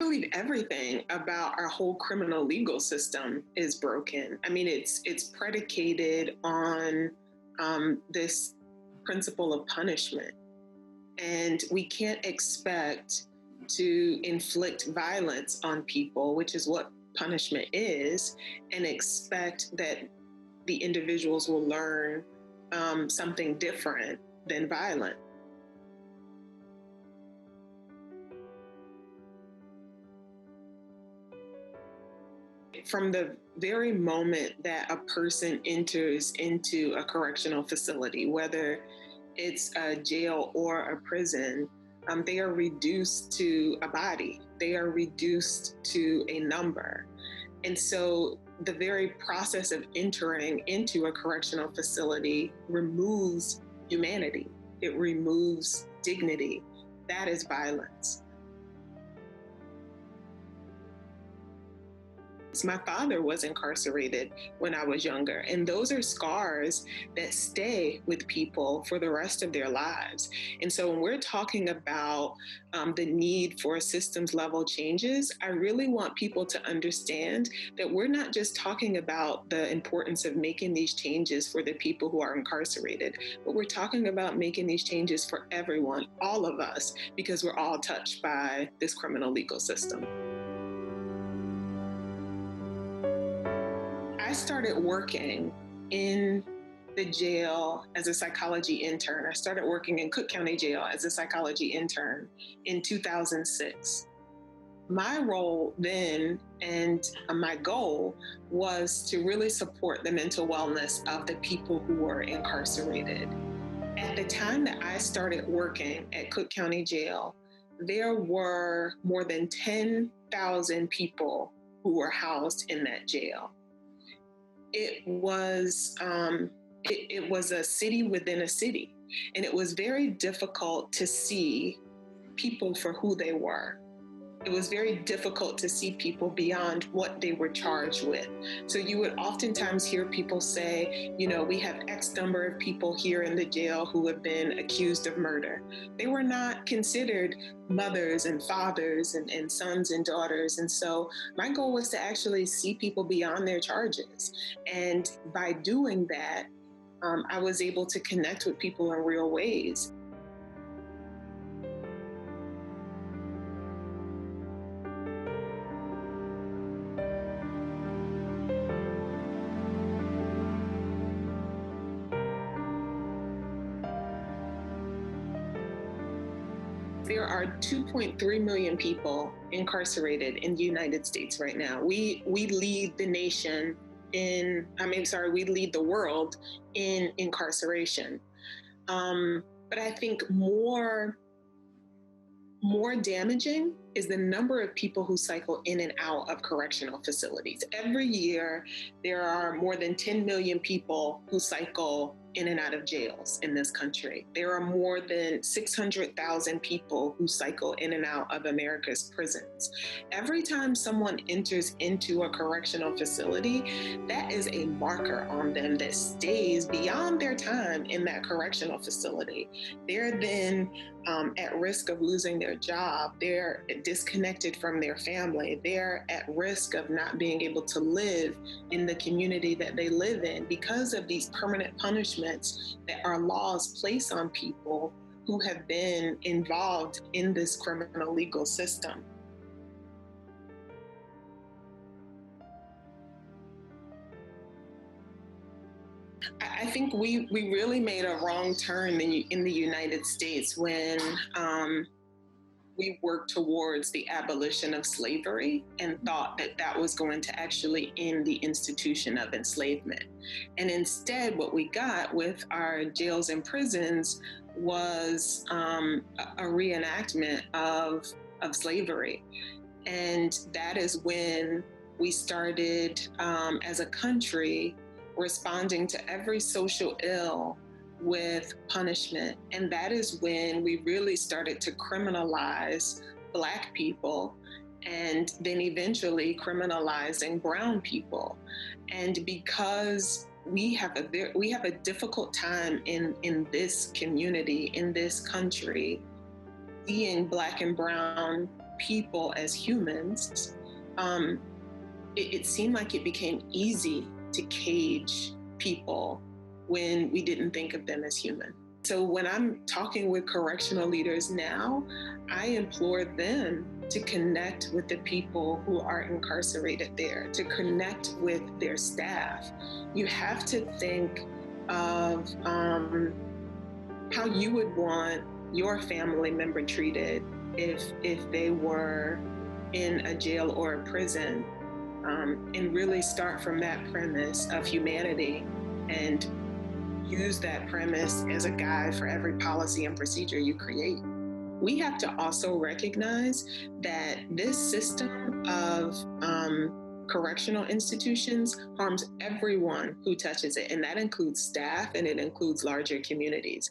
I believe everything about our whole criminal legal system is broken. I mean, it's predicated on this principle of punishment, and we can't expect to inflict violence on people, which is what punishment is, and expect that the individuals will learn something different than violence. From the very moment that a person enters into a correctional facility, whether it's a jail or a prison, they are reduced to a body. They are reduced to a number. And so the very process of entering into a correctional facility removes humanity. It removes dignity. That is violence. My father was incarcerated when I was younger, and those are scars that stay with people for the rest of their lives. And so when we're talking about the need for systems level changes, I really want people to understand that we're not just talking about the importance of making these changes for the people who are incarcerated, but we're talking about making these changes for everyone, all of us, because we're all touched by this criminal legal system. I started working in the jail as a psychology intern. I started working in Cook County Jail as a psychology intern in 2006. My role then and my goal was to really support the mental wellness of the people who were incarcerated. At the time that I started working at Cook County Jail, there were more than 10,000 people who were housed in that jail. It was a city within a city, and it was very difficult to see people for who they were. It was very difficult to see people beyond what they were charged with. So you would oftentimes hear people say, you know, we have X number of people here in the jail who have been accused of murder. They were not considered mothers and fathers and sons and daughters. And so my goal was to actually see people beyond their charges. And by doing that, I was able to connect with people in real ways. There are 2.3 million people incarcerated in the United States right now. We lead the nation we lead the world in incarceration. But I think more damaging is the number of people who cycle in and out of correctional facilities. Every year, there are more than 10 million people who cycle in and out of jails in this country. There are more than 600,000 people who cycle in and out of America's prisons. Every time someone enters into a correctional facility, that is a marker on them that stays beyond their time in that correctional facility. They're then at risk of losing their job. They're disconnected from their family. They're at risk of not being able to live in the community that they live in because of these permanent punishments that our laws place on people who have been involved in this criminal legal system. I think we really made a wrong turn in the United States when we worked towards the abolition of slavery and thought that that was going to actually end the institution of enslavement. And instead, what we got with our jails and prisons was a reenactment of slavery. And that is when we started, as a country, responding to every social ill with punishment. And that is when we really started to criminalize Black people and then eventually criminalizing brown people. And because we have a difficult time in this community, in this country, seeing Black and brown people as humans, it seemed like it became easy to cage people when we didn't think of them as human. So when I'm talking with correctional leaders now, I implore them to connect with the people who are incarcerated there, to connect with their staff. You have to think of how you would want your family member treated if they were in a jail or a prison, and really start from that premise of humanity and use that premise as a guide for every policy and procedure you create. We have to also recognize that this system of correctional institutions harms everyone who touches it, and that includes staff and it includes larger communities.